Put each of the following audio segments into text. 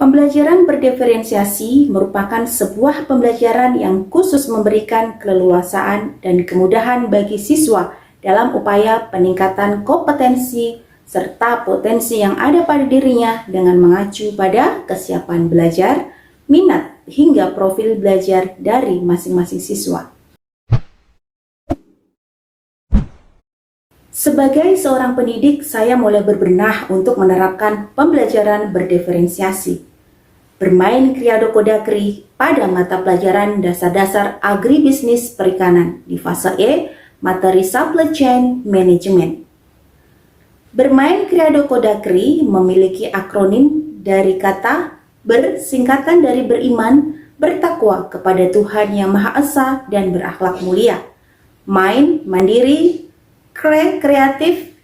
Pembelajaran berdiferensiasi merupakan sebuah pembelajaran yang khusus memberikan keleluasaan dan kemudahan bagi siswa dalam upaya peningkatan kompetensi serta potensi yang ada pada dirinya dengan mengacu pada kesiapan belajar, minat, hingga profil belajar dari masing-masing siswa. Sebagai seorang pendidik, saya mulai berbenah untuk menerapkan pembelajaran berdiferensiasi. Bermain Kriado Kodakri pada mata pelajaran dasar-dasar agribisnis perikanan di fase E, materi Supply Chain Management. Bermain Kriado Kodakri memiliki akronim dari kata bersingkatan dari beriman, bertakwa kepada Tuhan Yang Maha Esa dan berakhlak mulia. Main, mandiri, kreatif,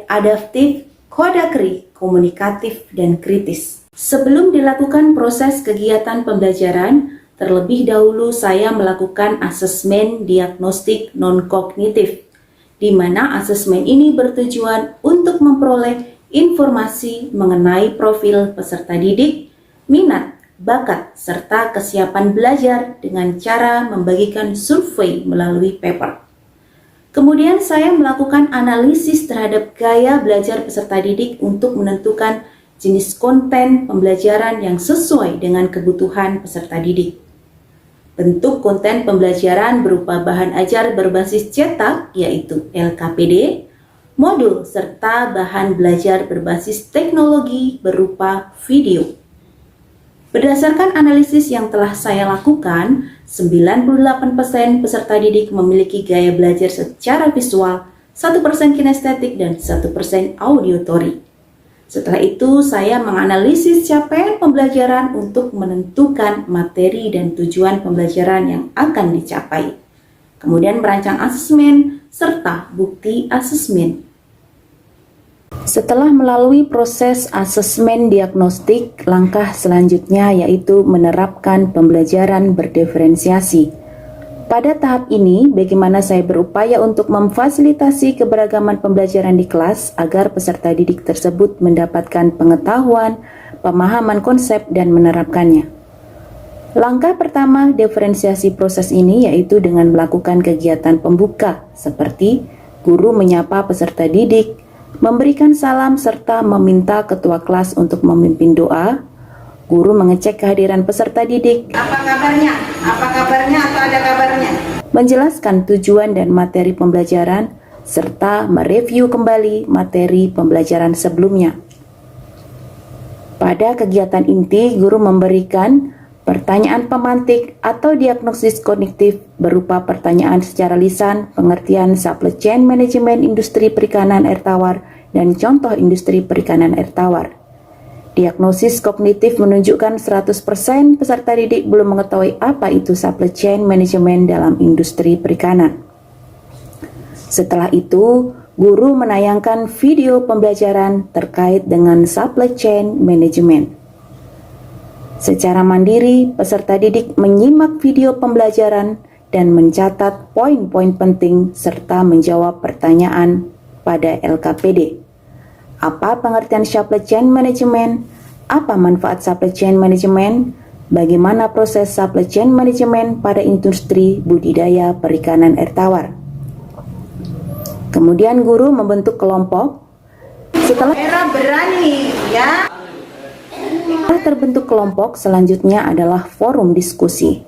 adaptif, kodakri, komunikatif, dan kritis. Sebelum dilakukan proses kegiatan pembelajaran, terlebih dahulu saya melakukan asesmen diagnostik non-kognitif, di mana asesmen ini bertujuan untuk memperoleh informasi mengenai profil peserta didik, minat, bakat, serta kesiapan belajar dengan cara membagikan survei melalui paper. Kemudian saya melakukan analisis terhadap gaya belajar peserta didik untuk menentukan jenis konten pembelajaran yang sesuai dengan kebutuhan peserta didik. Bentuk konten pembelajaran berupa bahan ajar berbasis cetak, yaitu LKPD, modul, serta bahan belajar berbasis teknologi berupa video. Berdasarkan analisis yang telah saya lakukan, 98% peserta didik memiliki gaya belajar secara visual, 1% kinestetik, dan 1% auditory. Setelah itu, saya menganalisis capaian pembelajaran untuk menentukan materi dan tujuan pembelajaran yang akan dicapai. Kemudian merancang asesmen serta bukti asesmen. Setelah melalui proses asesmen diagnostik, langkah selanjutnya yaitu menerapkan pembelajaran berdiferensiasi. Pada tahap ini, bagaimana saya berupaya untuk memfasilitasi keberagaman pembelajaran di kelas agar peserta didik tersebut mendapatkan pengetahuan, pemahaman konsep, dan menerapkannya. Langkah pertama diferensiasi proses ini yaitu dengan melakukan kegiatan pembuka seperti guru menyapa peserta didik, memberikan salam serta meminta ketua kelas untuk memimpin doa. Guru mengecek kehadiran peserta didik. Apa kabarnya? Apa kabarnya atau ada kabarnya? Menjelaskan tujuan dan materi pembelajaran, serta mereview kembali materi pembelajaran sebelumnya. Pada kegiatan inti, guru memberikan pertanyaan pemantik atau diagnosis kognitif berupa pertanyaan secara lisan, pengertian supply chain manajemen industri perikanan air tawar, dan contoh industri perikanan air tawar. Diagnosis kognitif menunjukkan 100% peserta didik belum mengetahui apa itu supply chain management dalam industri perikanan. Setelah itu, guru menayangkan video pembelajaran terkait dengan supply chain management. Secara mandiri, peserta didik menyimak video pembelajaran dan mencatat poin-poin penting serta menjawab pertanyaan pada LKPD. Apa pengertian supply chain management? Apa manfaat supply chain management? Bagaimana proses supply chain management pada industri budidaya perikanan air tawar? Kemudian guru membentuk kelompok. Setelah berani, ya. Setelah terbentuk kelompok, selanjutnya adalah forum diskusi.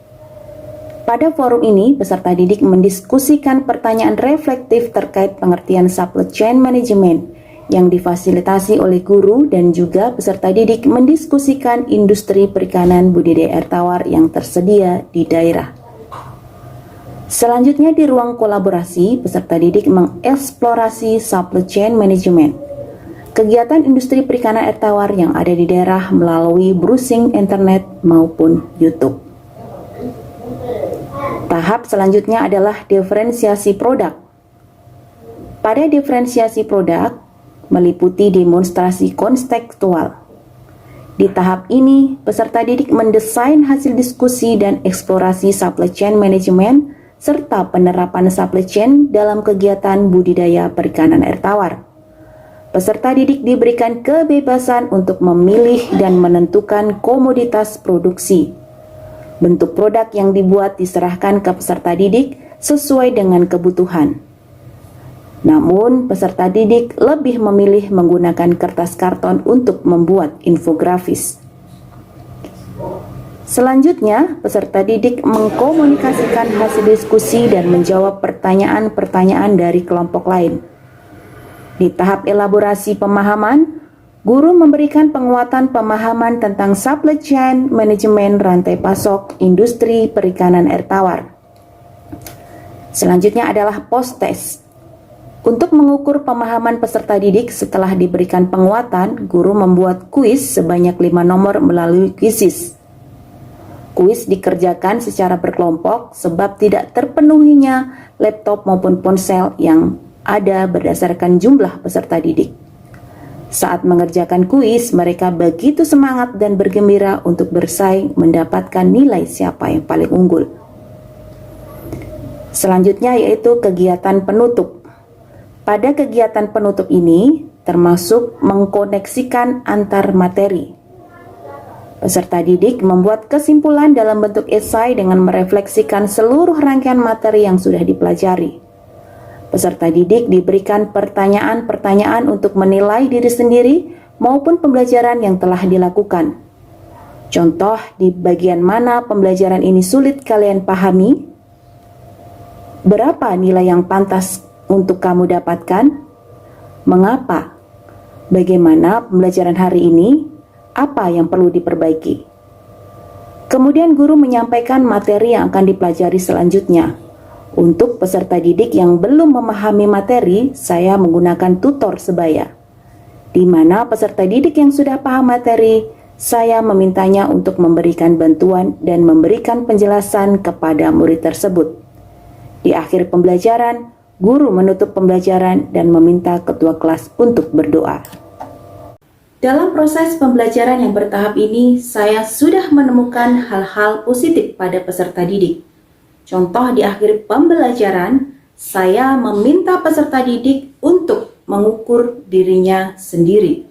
Pada forum ini, peserta didik mendiskusikan pertanyaan reflektif terkait pengertian supply chain management yang difasilitasi oleh guru, dan juga peserta didik mendiskusikan industri perikanan budidaya air tawar yang tersedia di daerah. Selanjutnya di ruang kolaborasi, peserta didik mengeksplorasi supply chain management, kegiatan industri perikanan air tawar yang ada di daerah melalui browsing internet maupun YouTube. Tahap selanjutnya adalah diferensiasi produk. Pada diferensiasi produk, meliputi demonstrasi konstekstual. Di tahap ini, peserta didik mendesain hasil diskusi dan eksplorasi supply chain management serta penerapan supply chain dalam kegiatan budidaya perikanan air tawar. Peserta didik diberikan kebebasan untuk memilih dan menentukan komoditas produksi. Bentuk produk yang dibuat diserahkan ke peserta didik sesuai dengan kebutuhan. Namun, peserta didik lebih memilih menggunakan kertas karton untuk membuat infografis. Selanjutnya, peserta didik mengkomunikasikan hasil diskusi dan menjawab pertanyaan-pertanyaan dari kelompok lain. Di tahap elaborasi pemahaman, guru memberikan penguatan pemahaman tentang supply chain, manajemen rantai pasok, industri perikanan air tawar. Selanjutnya adalah post-test. Untuk mengukur pemahaman peserta didik setelah diberikan penguatan, guru membuat kuis sebanyak 5 nomor melalui Quizizz. Kuis dikerjakan secara berkelompok sebab tidak terpenuhinya laptop maupun ponsel yang ada berdasarkan jumlah peserta didik. Saat mengerjakan kuis, mereka begitu semangat dan bergembira untuk bersaing mendapatkan nilai siapa yang paling unggul. Selanjutnya yaitu kegiatan penutup. Pada kegiatan penutup ini termasuk mengkoneksikan antar materi. Peserta didik membuat kesimpulan dalam bentuk esai dengan merefleksikan seluruh rangkaian materi yang sudah dipelajari. Peserta didik diberikan pertanyaan-pertanyaan untuk menilai diri sendiri maupun pembelajaran yang telah dilakukan. Contoh, di bagian mana pembelajaran ini sulit kalian pahami? Berapa nilai yang pantas untuk kamu dapatkan? Mengapa? Bagaimana pembelajaran hari ini? Apa yang perlu diperbaiki? Kemudian guru menyampaikan materi yang akan dipelajari selanjutnya. Untuk peserta didik yang belum memahami materi, saya menggunakan tutor sebaya. Di mana peserta didik yang sudah paham materi, saya memintanya untuk memberikan bantuan dan memberikan penjelasan kepada murid tersebut. Di akhir pembelajaran, guru menutup pembelajaran dan meminta ketua kelas untuk berdoa. Dalam proses pembelajaran yang bertahap ini, saya sudah menemukan hal-hal positif pada peserta didik. Contoh, di akhir pembelajaran, saya meminta peserta didik untuk mengukur dirinya sendiri.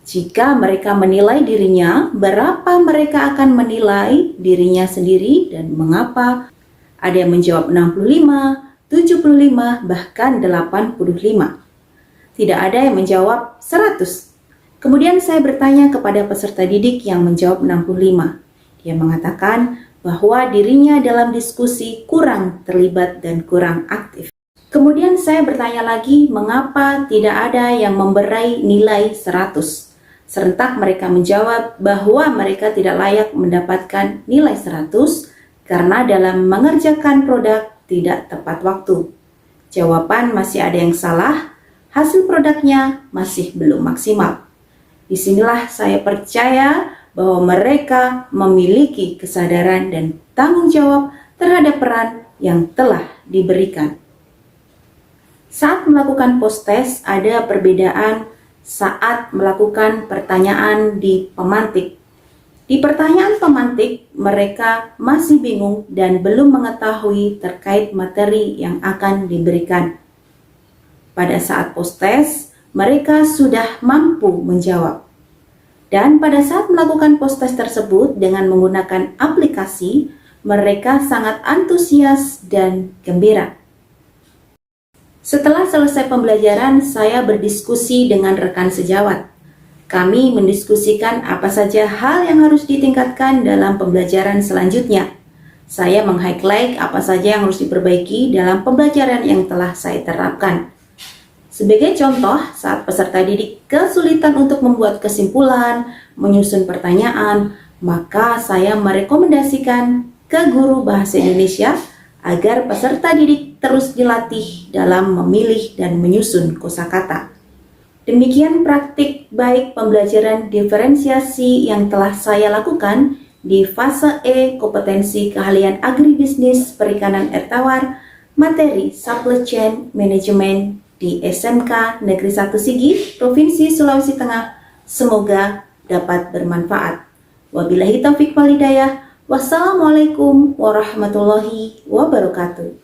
Jika mereka menilai dirinya, berapa mereka akan menilai dirinya sendiri dan mengapa? Ada yang menjawab 65, 75, bahkan 85. Tidak ada yang menjawab 100. Kemudian saya bertanya kepada peserta didik yang menjawab 65. Dia mengatakan bahwa dirinya dalam diskusi kurang terlibat dan kurang aktif. Kemudian saya bertanya lagi, mengapa tidak ada yang memberi nilai 100? Serentak mereka menjawab bahwa mereka tidak layak mendapatkan nilai 100 karena dalam mengerjakan produk tidak tepat waktu. Jawaban masih ada yang salah, hasil produknya masih belum maksimal. Disinilah saya percaya bahwa mereka memiliki kesadaran dan tanggung jawab terhadap peran yang telah diberikan. Saat melakukan post-test, ada perbedaan saat melakukan pertanyaan di pemantik. Di pertanyaan pemantik, mereka masih bingung dan belum mengetahui terkait materi yang akan diberikan. Pada saat post-test, mereka sudah mampu menjawab. Dan pada saat melakukan post-test tersebut dengan menggunakan aplikasi, mereka sangat antusias dan gembira. Setelah selesai pembelajaran, saya berdiskusi dengan rekan sejawat. Kami mendiskusikan apa saja hal yang harus ditingkatkan dalam pembelajaran selanjutnya. Saya meng-highlight apa saja yang harus diperbaiki dalam pembelajaran yang telah saya terapkan. Sebagai contoh, saat peserta didik kesulitan untuk membuat kesimpulan, menyusun pertanyaan, maka saya merekomendasikan ke guru bahasa Indonesia agar peserta didik terus dilatih dalam memilih dan menyusun kosakata. Demikian praktik baik pembelajaran diferensiasi yang telah saya lakukan di fase E kompetensi keahlian agribisnis perikanan air tawar, materi supply chain management di SMK Negeri 1 Sigi, Provinsi Sulawesi Tengah. Semoga dapat bermanfaat. Wabillahi taufiq wal hidayah. Wassalamualaikum warahmatullahi wabarakatuh.